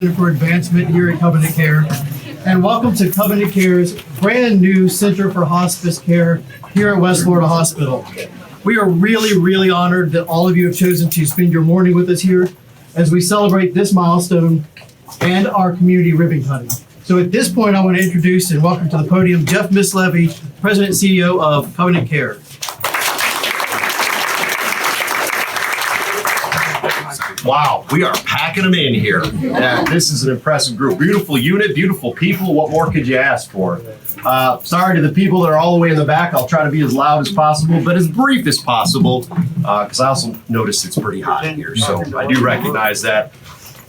for advancement here at Covenant Care. And welcome to Covenant Care's brand new Center for Hospice Care here at West Florida Hospital. We are really honored that all of you have chosen to spend your morning with us here as we celebrate this milestone and our community ribbon cutting. So at this point, I want to introduce and welcome to the podium Jeff Mislevy, President and CEO of Covenant Care. Wow, we are packing them in here. Yeah, this is an impressive group. Beautiful unit, beautiful people. What more could you ask for? Sorry to the people that are all the way in the back. I'll try to be as loud as possible, but as brief as possible, because I also noticed it's pretty hot in here, so I do recognize that.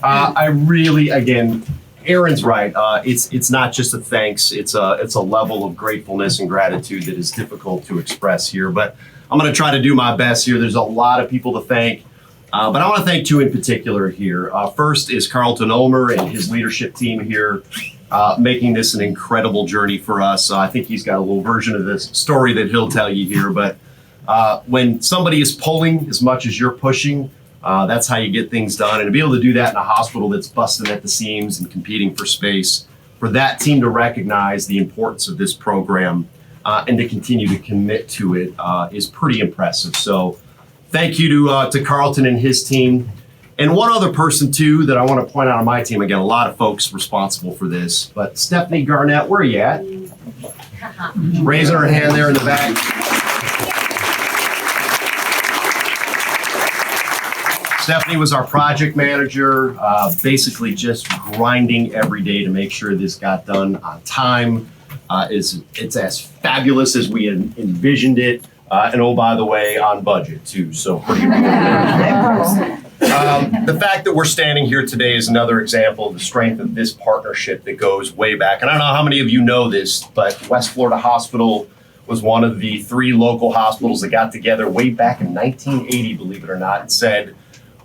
I really, again, Aaron's right. It's not just a thanks. It's a level of gratefulness and gratitude that is difficult to express here, but I'm going to try to do my best here. There's a lot of people to thank. But I want to thank two in particular here. First is Carlton Ulmer and his leadership team here, making this an incredible journey for us. I think he's got a little version of this story that he'll tell you here. But when somebody is pulling as much as you're pushing, that's how you get things done. And to be able to do that in a hospital that's busting at the seams and competing for space, for that team to recognize the importance of this program and to continue to commit to it is pretty impressive. So thank you to Carlton and his team. And one other person, too, that I want to point out on my team. Again, a lot of folks responsible for this. But Stephanie Garnett, where are you at? Raising her hand there in the back. Stephanie was our project manager, basically just grinding every day to make sure this got done on time. It's as fabulous as we envisioned it. And oh, by the way, on budget too. So pretty good. The fact that we're standing here today is another example of the strength of this partnership that goes way back. And I don't know how many of you know this, but West Florida Hospital was one of the 3 local hospitals that got together way back in 1980, believe it or not, and said,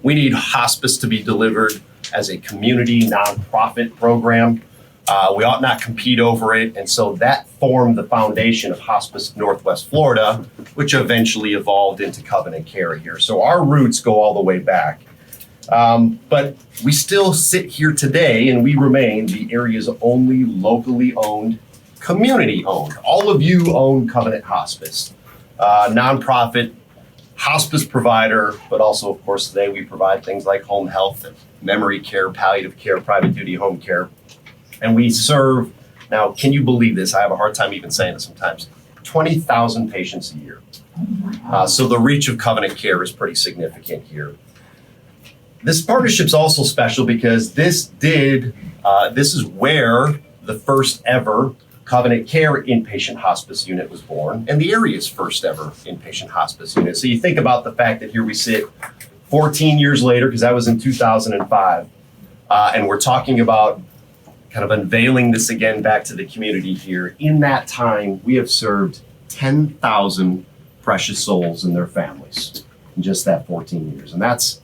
we need hospice to be delivered as a community nonprofit program. We ought not compete over it. And so that formed the foundation of Hospice Northwest Florida, which eventually evolved into Covenant Care here. So our roots go all the way back. But we still sit here today and we remain the area's only locally owned, community owned. All of you own Covenant Hospice, nonprofit hospice provider, but also, of course, today we provide things like home health, memory care, palliative care, private duty home care. And we serve, now, can you believe this? I have a hard time even saying this sometimes, 20,000 patients a year. So the reach of Covenant Care is pretty significant here. This partnership's also special because this is where the first ever Covenant Care inpatient hospice unit was born, and the area's first ever inpatient hospice unit. So you think about the fact that here we sit 14 years later, because that was in 2005, and we're talking about kind of unveiling this again back to the community here. In that time, we have served 10,000 precious souls and their families in just that 14 years. And that's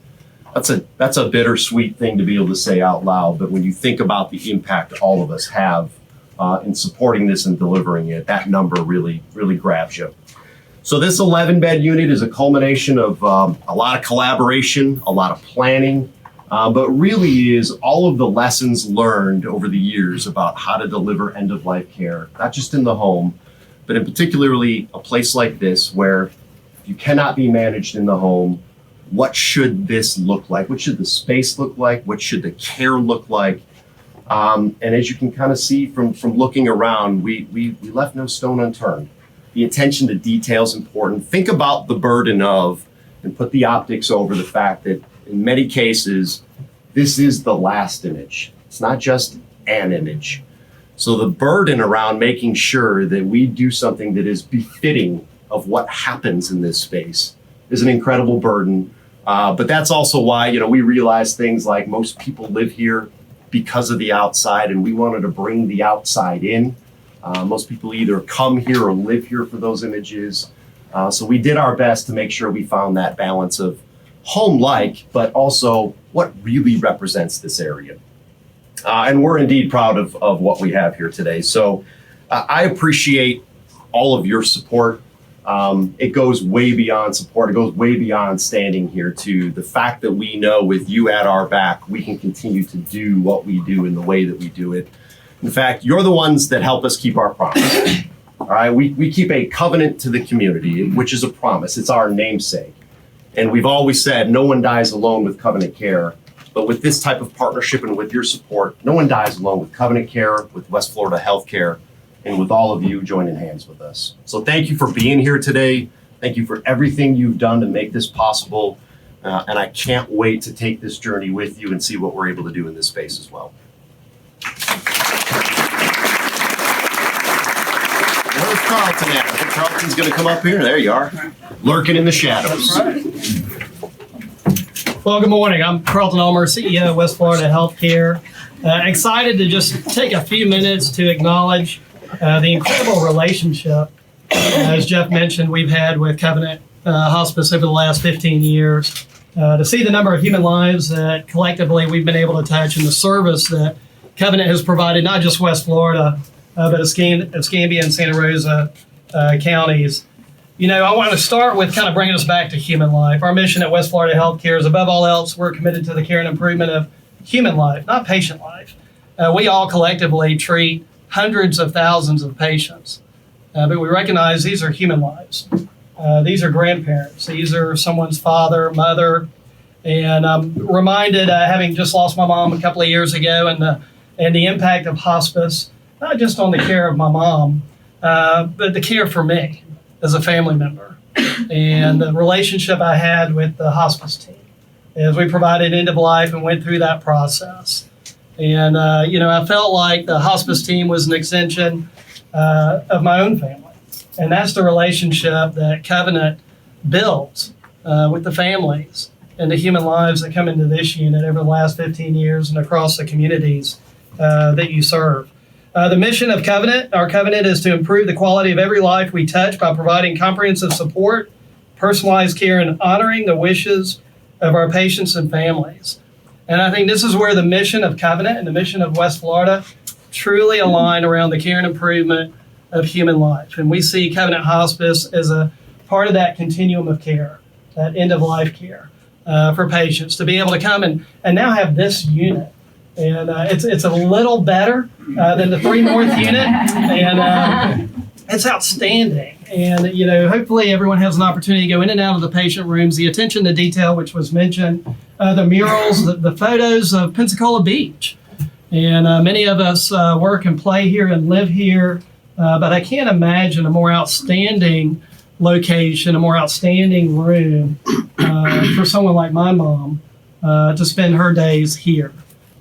a bittersweet thing to be able to say out loud. But when you think about the impact all of us have in supporting this and delivering it, that number really grabs you. So this 11-bed unit is a culmination of a lot of collaboration, a lot of planning, but really is all of the lessons learned over the years about how to deliver end-of-life care, not just in the home, but in particularly a place like this where you cannot be managed in the home. What should this look like? What should the space look like? What should the care look like? And as you can kind of see from looking around, we left no stone unturned. The attention to detail is important. Think about the burden of, and put the optics over the fact that in many cases, this is the last image. It's not just an image. So the burden around making sure that we do something that is befitting of what happens in this space is an incredible burden. But that's also why, we realize things like most people live here because of the outside, and we wanted to bring the outside in. Most people either come here or live here for those images. So we did our best to make sure we found that balance of home-like, but also what really represents this area. And we're indeed proud of what we have here today. So I appreciate all of your support. It goes way beyond support. It goes way beyond standing here to the fact that we know with you at our back, we can continue to do what we do in the way that we do it. In fact, you're the ones that help us keep our promise. All right, we keep a covenant to the community, which is a promise. It's our namesake. And we've always said no one dies alone with Covenant Care. But with this type of partnership and with your support, no one dies alone with Covenant Care, with West Florida Healthcare, and with all of you joining hands with us. So thank you for being here today. Thank you for everything you've done to make this possible. And I can't wait to take this journey with you and see what we're able to do in this space as well. Where's Carlton at? I think Carlton's going to come up here. There you are, lurking in the shadows. Well, good morning. I'm Carlton Ulmer, CEO of West Florida Healthcare. Excited to just take a few minutes to acknowledge the incredible relationship, as Jeff mentioned, we've had with Covenant Hospice over the last 15 years. To see the number of human lives that collectively we've been able to touch and the service that Covenant has provided, not just West Florida, but Escambia and Santa Rosa counties. You know, I want to start with kind of bringing us back to human life. Our mission at West Florida Healthcare is, above all else, we're committed to the care and improvement of human life, not patient life. We all collectively treat hundreds of thousands of patients, but we recognize these are human lives. These are grandparents. These are someone's father, mother, and I'm reminded, having just lost my mom a couple of years ago, and the impact of hospice, not just on the care of my mom, but the care for me as a family member, and the relationship I had with the hospice team as we provided end of life and went through that process. And, I felt like the hospice team was an extension of my own family. And that's the relationship that Covenant builds with the families and the human lives that come into this unit over the last 15 years and across the communities that you serve. The mission of our covenant is to improve the quality of every life we touch by providing comprehensive support, personalized care, and honoring the wishes of our patients and families. And I think this is where the mission of Covenant and the mission of West Florida truly align around the care and improvement of human life. And we see Covenant Hospice as a part of that continuum of care, that end-of-life care for patients, to be able to come and now have this unit. And it's a little better than the 3 North unit, and it's outstanding. And, hopefully everyone has an opportunity to go in and out of the patient rooms, the attention to detail, which was mentioned, the murals, the photos of Pensacola Beach. And many of us work and play here and live here, but I can't imagine a more outstanding location, a more outstanding room for someone like my mom to spend her days here.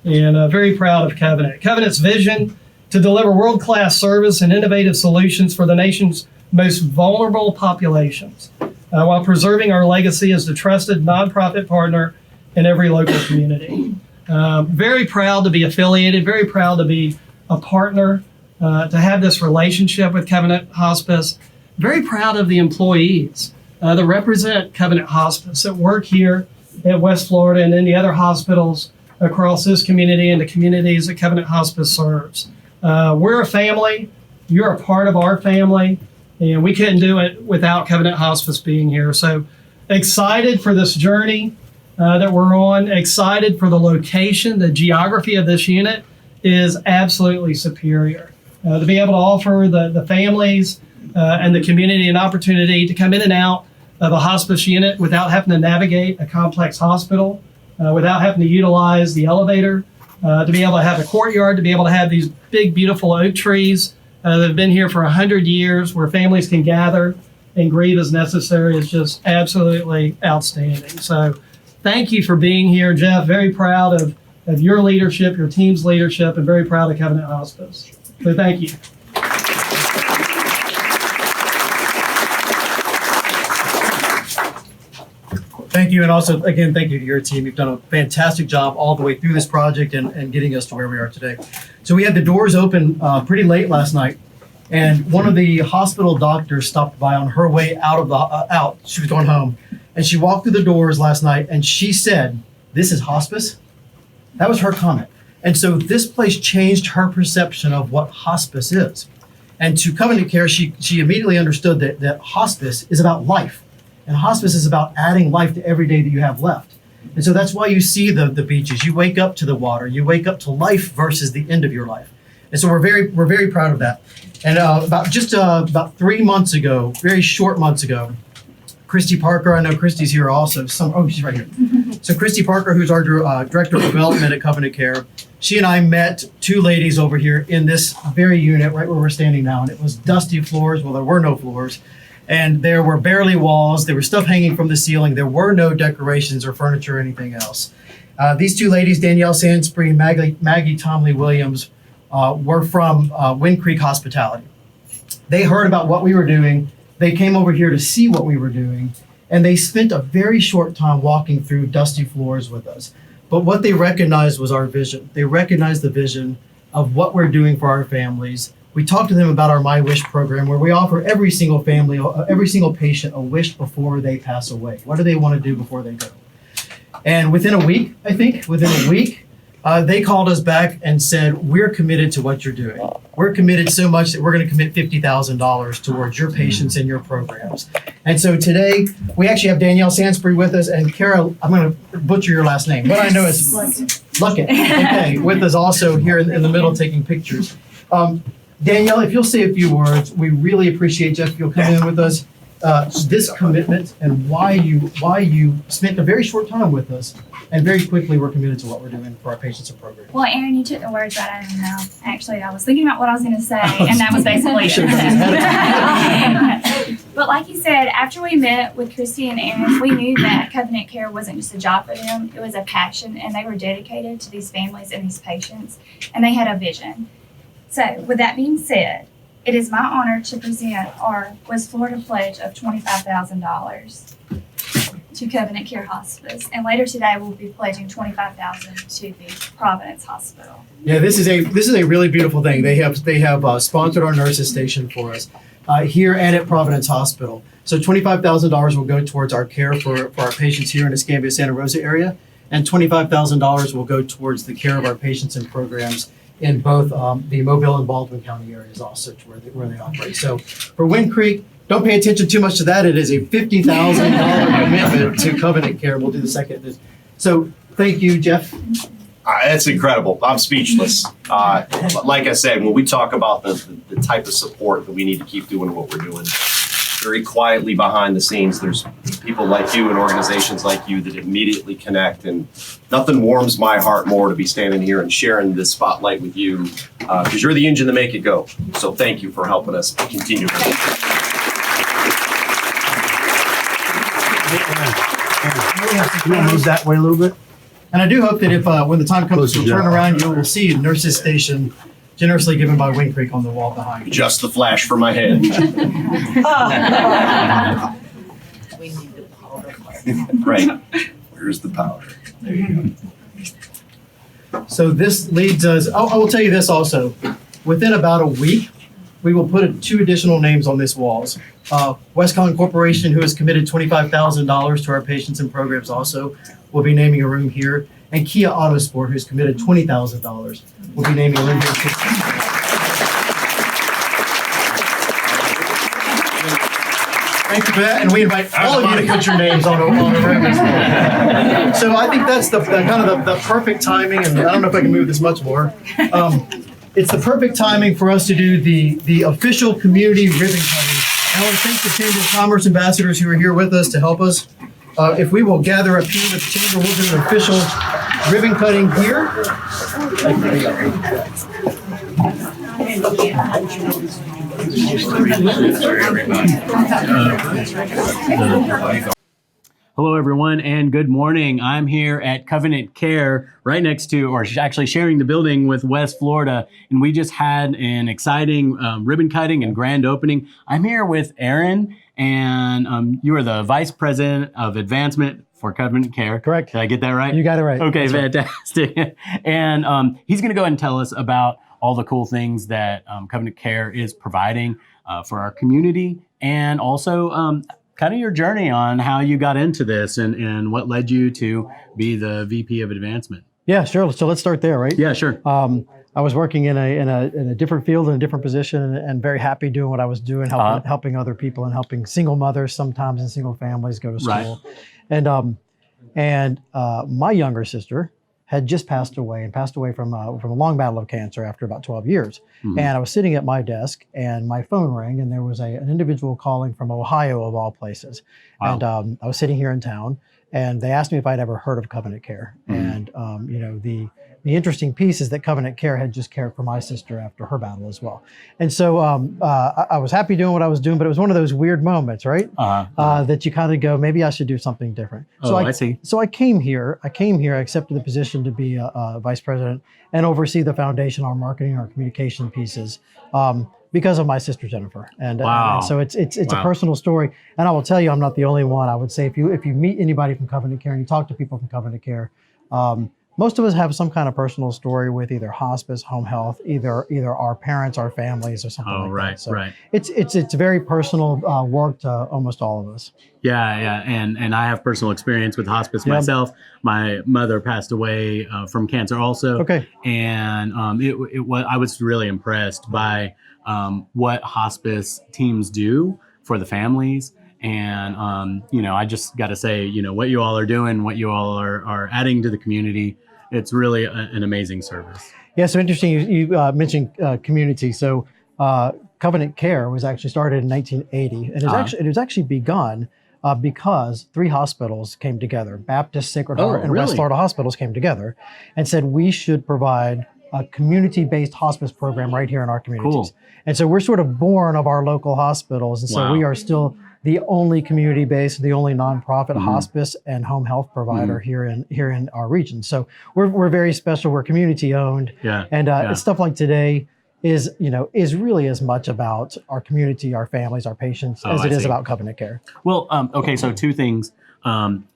And very proud of Covenant. Covenant's vision to deliver world-class service and innovative solutions for the nation's most vulnerable populations, while preserving our legacy as the trusted nonprofit partner in every local community. Very proud to be affiliated, very proud to be a partner, to have this relationship with Covenant Hospice. Very proud of the employees that represent Covenant Hospice, that work here at West Florida and in the other hospitals across this community and the communities that Covenant Hospice serves. We're a family. You're a part of our family, and we couldn't do it without Covenant Hospice being here. So excited for this journey that we're on, excited for the location. The geography of this unit is absolutely superior. To be able to offer the families and the community an opportunity to come in and out of a hospice unit without having to navigate a complex hospital, without having to utilize the elevator, to be able to have a courtyard, to be able to have these big, beautiful oak trees that have been here for 100 years where families can gather and grieve as necessary is just absolutely outstanding. So thank you for being here, Jeff. Very proud of your leadership, your team's leadership, and very proud of Covenant Hospice. So thank you. Thank you, and also, again, thank you to your team. You've done a fantastic job all the way through this project and getting us to where we are today. So we had the doors open pretty late last night, and one of the hospital doctors stopped by on her way out. She was going home, and she walked through the doors last night, and she said, "This is hospice?" That was her comment. And so this place changed her perception of what hospice is. And to Covenant Care, she immediately understood that hospice is about life. And hospice is about adding life to every day that you have left. And so that's why you see the beaches. You wake up to the water. You wake up to life versus the end of your life. And so we're very proud of that. And about 3 months ago, very short months ago, Christy Parker, I know Christy's here also. She's right here. So Christy Parker, who's our Director of Development at Covenant Care, she and I met two ladies over here in this very unit right where we're standing now. And it was dusty floors. Well, there were no floors. And there were barely walls. There was stuff hanging from the ceiling. There were no decorations or furniture or anything else. These two ladies, Danielle Sansbury and Maggie Tomley Williams, were from Wind Creek Hospitality. They heard about what we were doing. They came over here to see what we were doing, and they spent a very short time walking through dusty floors with us. But what they recognized was our vision. They recognized the vision of what we're doing for our families. We talked to them about our My Wish program, where we offer every single family, every single patient a wish before they pass away. What do they want to do before they go? And within a week, they called us back and said, we're committed to what you're doing. We're committed so much that we're going to commit $50,000 towards your patients and your programs. And so today, we actually have Danielle Sansbury with us, and Carol, I'm going to butcher your last name, but I know it's Luckett, okay, with us also here in the middle taking pictures. Danielle, if you'll say a few words, we really appreciate, Jeff, if you'll come in with us. This commitment and why you spent a very short time with us, and very quickly we're committed to what we're doing for our patients and programs. Well, Aaron, you took the words right out of my mouth. Actually, I was thinking about what I was going to say, and that was basically it. But like you said, after we met with Christy and Aaron, we knew that Covenant Care wasn't just a job for them. It was a passion, and they were dedicated to these families and these patients, and they had a vision. So with that being said, it is my honor to present our West Florida pledge of $25,000 to Covenant Care Hospice, and later today we'll be pledging $25,000 to the Providence Hospital. Yeah, this is a really beautiful thing. They have sponsored our nurses station for us here and at Providence Hospital. So $25,000 will go towards our care for our patients here in Escambia, Santa Rosa area, and $25,000 will go towards the care of our patients and programs in both the Mobile and Baldwin County areas also to where they operate. So for Wind Creek, don't pay attention too much to that. It is a $50,000 commitment to Covenant Care. We'll do the second. So thank you, Jeff. That's incredible. I'm speechless. Like I said, when we talk about the type of support that we need to keep doing what we're doing, very quietly behind the scenes, there's people like you and organizations like you that immediately connect, and nothing warms my heart more to be standing here and sharing this spotlight with you, because you're the engine to make it go. So thank you for helping us continue. You want to move that way a little bit? And I do hope that if when the time comes to turn around, you will see a nurses station generously given by Wind Creek on the wall behind you. Just the flash for my head. Right. Where's the powder? There you go. So this leads us, I will tell you this also. Within about a week, we will put 2 additional names on this walls. Westcon Corporation, who has committed $25,000 to our patients and programs also, will be naming a room here. And Kia Autosport, who's committed $20,000, will be naming a room here. Thank you for that, and we invite all of you to put your names on a room as well. So I think that's the kind of the perfect timing, and I don't know if I can move this much more. It's the perfect timing for us to do the official community ribbon cutting. I want to thank the Chamber of Commerce ambassadors who are here with us to help us. If we will gather up here with the Chamber, we'll do an official ribbon cutting here. Hello, everyone, and good morning. I'm here at Covenant Care, right next to, or actually sharing the building with West Florida, and we just had an exciting ribbon cutting and grand opening. I'm here with Aaron, and you are the Vice President of Advancement for Covenant Care. Correct. Did I get that right? You got it right. Okay, That's fantastic. Right. And he's going to go ahead and tell us about all the cool things that Covenant Care is providing for our community, and also kind of your journey on how you got into this and what led you to be the VP of Advancement. Yeah, sure. So let's start there, right? Yeah, sure. I was working in a different field, in a different position, and very happy doing what I was doing, helping other people and helping single mothers sometimes and single families go to school. Right. And my younger sister had just passed away from a long battle of cancer after about 12 years. Mm-hmm. And I was sitting at my desk and my phone rang and there was an individual calling from Ohio of all places. Wow. And I was sitting here in town and they asked me if I'd ever heard of Covenant Care. Mm-hmm. And the interesting piece is that Covenant Care had just cared for my sister after her battle as well. And so I was happy doing what I was doing, but it was one of those weird moments, right? That you kind of go, maybe I should do something different. So I see. So I came here, I accepted the position to be a vice president and oversee the foundation, our marketing, our communication pieces, because of my sister Jennifer. And so it's a personal story. And I will tell you, I'm not the only one. I would say if you meet anybody from Covenant Care and you talk to people from Covenant Care, most of us have some kind of personal story with either hospice, home health, either our parents, our families, or something like that. So it's very personal work to almost all of us. Yeah, and I have personal experience with hospice myself. My mother passed away from cancer also. Okay, and I was really impressed by what hospice teams do for the families. And, I just got to say, what you all are doing, what you all are adding to the community, it's really an amazing service. Yeah, so interesting. You mentioned community. So Covenant Care was actually started in 1980. And it was actually begun because 3 hospitals came together. Baptist, Sacred Heart, and West Florida hospitals came together and said we should provide a community-based hospice program right here in our communities. Cool. And so we're sort of born of our local hospitals. And so we are still the only community-based, the only nonprofit hospice and home health provider here in our region. So we're very special. We're community-owned, and stuff like today is really as much about our community, our families, our patients as it is about Covenant Care. Well, okay, so 2 things.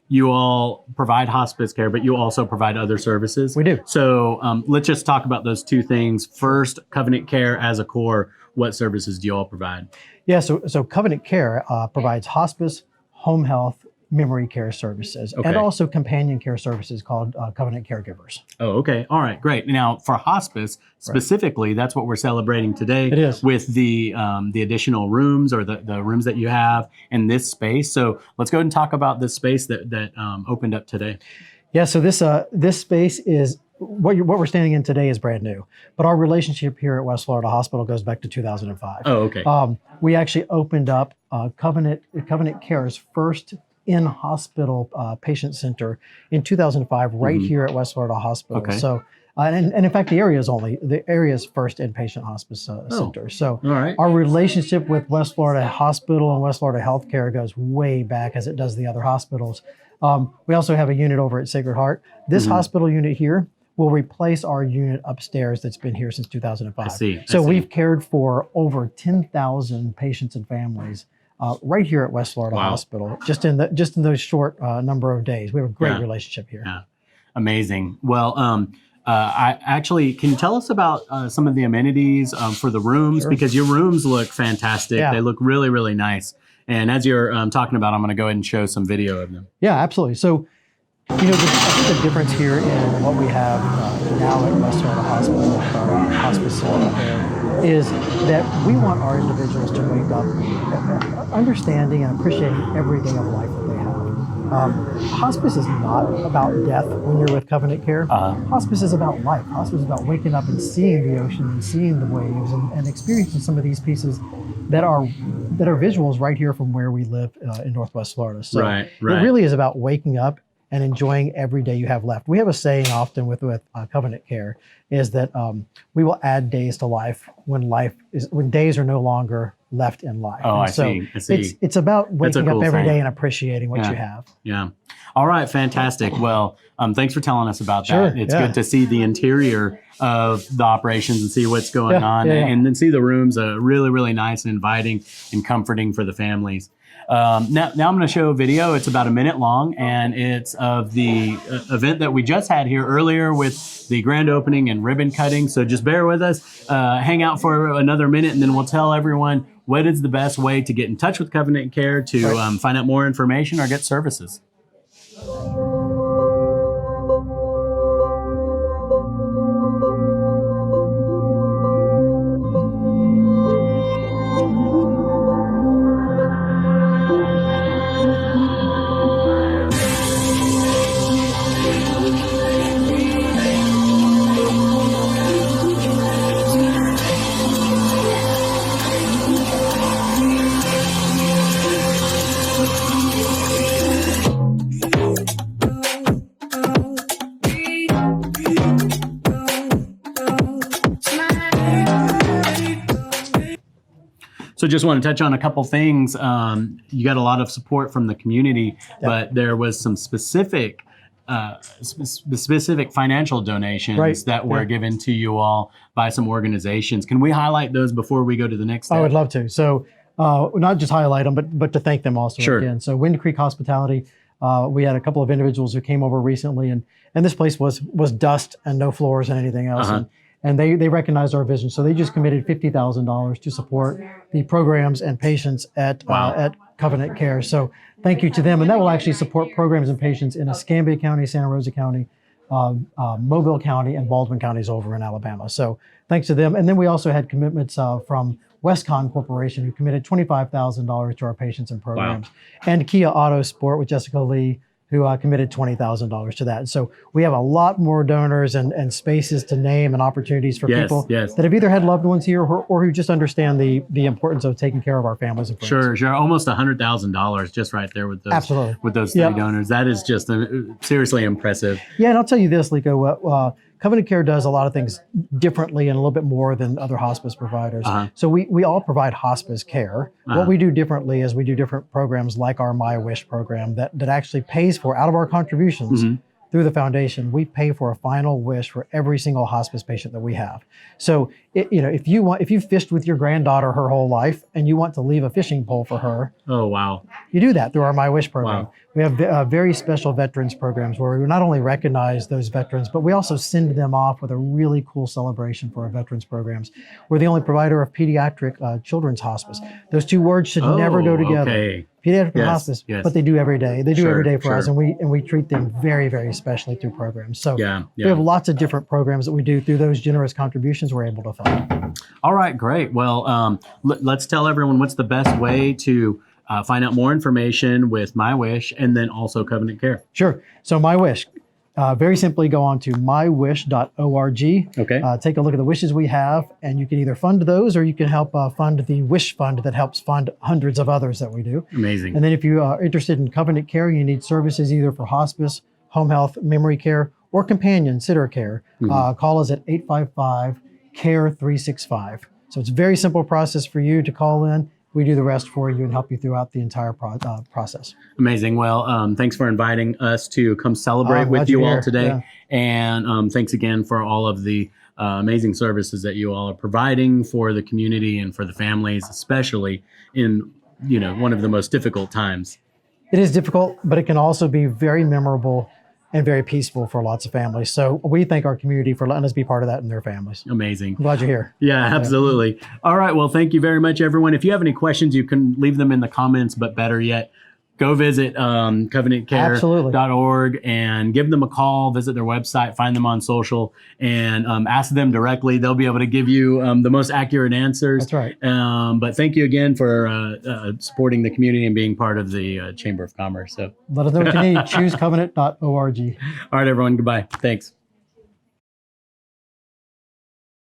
You all provide hospice care, but you also provide other services. We do. So let's just talk about those 2 things. First, Covenant Care as a core. What services do you all provide? Yeah, so Covenant Care provides hospice, home health, memory care services, and also companion care services called Covenant Caregivers. Oh, okay. All right, great. Now, for hospice specifically, that's what we're celebrating today. It is. With the additional rooms or the rooms that you have in this space. So let's go ahead and talk about this space that opened up today. Yeah, so this space is what we're standing in today is brand new, but our relationship here at West Florida Hospital goes back to 2005. Oh, okay. We actually opened up Covenant Care's first in-hospital patient center in 2005, right here at West Florida Hospital. Okay. So, and in fact, the area is first inpatient hospice center. So, our relationship with West Florida Hospital and West Florida Healthcare goes way back, as it does the other hospitals. We also have a unit over at Sacred Heart. This hospital unit here will replace our unit upstairs that's been here since 2005. I see. We've cared for over 10,000 patients and families right here at West Florida Hospital, just in those short number of days. We have a great relationship here. Yeah, amazing. Well, can you tell us about some of the amenities for the rooms? Sure. Because your rooms look fantastic. Yeah. They look really, really nice. And as you're talking about, I'm going to go ahead and show some video of them. Yeah, absolutely. So, I think the difference here in what we have now at West Florida Hospital with our hospice care is that we want our individuals to wake up understanding and appreciating every day of life that they have. Hospice is not about death when you're with Covenant Care. Hospice is about life. Hospice is about waking up and seeing the ocean and seeing the waves and experiencing some of these pieces that are visuals right here from where we live in Northwest Florida. So it really is about waking up and enjoying every day you have left. We have a saying often with Covenant Care is that we will add days to life when days are no longer left in life. Oh, I see. It's about waking up every day and appreciating what you have. Yeah. All right. Fantastic. Well, thanks for telling us about that. It's good to see the interior of the operations and see what's going on and then see the rooms really, really nice and inviting and comforting for the families. Now I'm going to show a video. It's about a minute long, and it's of the event that we just had here earlier with the grand opening and ribbon cutting. So just bear with us, hang out for another minute, and then we'll tell everyone what is the best way to get in touch with Covenant Care to find out more information or get services. So just want to touch on a couple things. You got a lot of support from the community, but there was some specific financial donations that were given to you all by some organizations. Can we highlight those before we go to the next step? I would love to. So not just highlight them, but to thank them also again. So Wind Creek Hospitality, we had a couple of individuals who came over recently, and this place was dust and no floors and anything else. And they recognized our vision. So they just committed $50,000 to support the programs and patients at Covenant Care. So thank you to them. And that will actually support programs and patients in Escambia County, Santa Rosa County, Mobile County, and Baldwin counties over in Alabama. So thanks to them. And then we also had commitments from Westcon Corporation, who committed $25,000 to our patients and programs. And Kia Auto Sport with Jessica Lee, who committed $20,000 to that. And so we have a lot more donors and spaces to name and opportunities for people that have either had loved ones here or who just understand the importance of taking care of our families and friends. Sure. Almost $100,000 just right there with those, with those three donors. That is just seriously impressive. Yeah, and I'll tell you this, Lico, Covenant Care does a lot of things differently and a little bit more than other hospice providers. So we all provide hospice care. What we do differently is we do different programs like our My Wish program that actually pays for, out of our contributions through the foundation, we pay for a final wish for every single hospice patient that we have. So if you fished with your granddaughter her whole life and you want to leave a fishing pole for her, you do that through our My Wish program. We have very special veterans programs where we not only recognize those veterans, but we also send them off with a really cool celebration for our veterans programs. We're the only provider of pediatric children's hospice. Those two words should never go together. Pediatric and hospice, but they do every day. They do every day for us, and we treat them very, very specially through programs. So we have lots of different programs that we do through those generous contributions we're able to fund. All right, great. Well, let's tell everyone what's the best way to find out more information with My Wish and then also Covenant Care. Sure. So My Wish, very simply go on to mywish.org. Take a look at the wishes we have, and you can either fund those or you can help fund the Wish Fund that helps fund hundreds of others that we do. Amazing. And then if you are interested in Covenant Care, you need services either for hospice, home health, memory care, or companion sitter care, call us at 855-CARE-365. So it's a very simple process for you to call in. We do the rest for you and help you throughout the entire process. Amazing. Well, thanks for inviting us to come celebrate with you all today. And thanks again for all of the amazing services that you all are providing for the community and for the families, especially in one of the most difficult times. It is difficult, but it can also be very memorable and very peaceful for lots of families. So we thank our community for letting us be part of that and their families. Amazing. I'm glad you're here. Yeah, absolutely. All right. Well, thank you very much, everyone. If you have any questions, you can leave them in the comments, but better yet, go visit covenantcare.org and give them a call, visit their website, find them on social, and ask them directly. They'll be able to give you the most accurate answers. That's right. But thank you again for supporting the community and being part of the Chamber of Commerce. So let us know what you need. Choose covenant.org. All right, everyone. Goodbye. Thanks.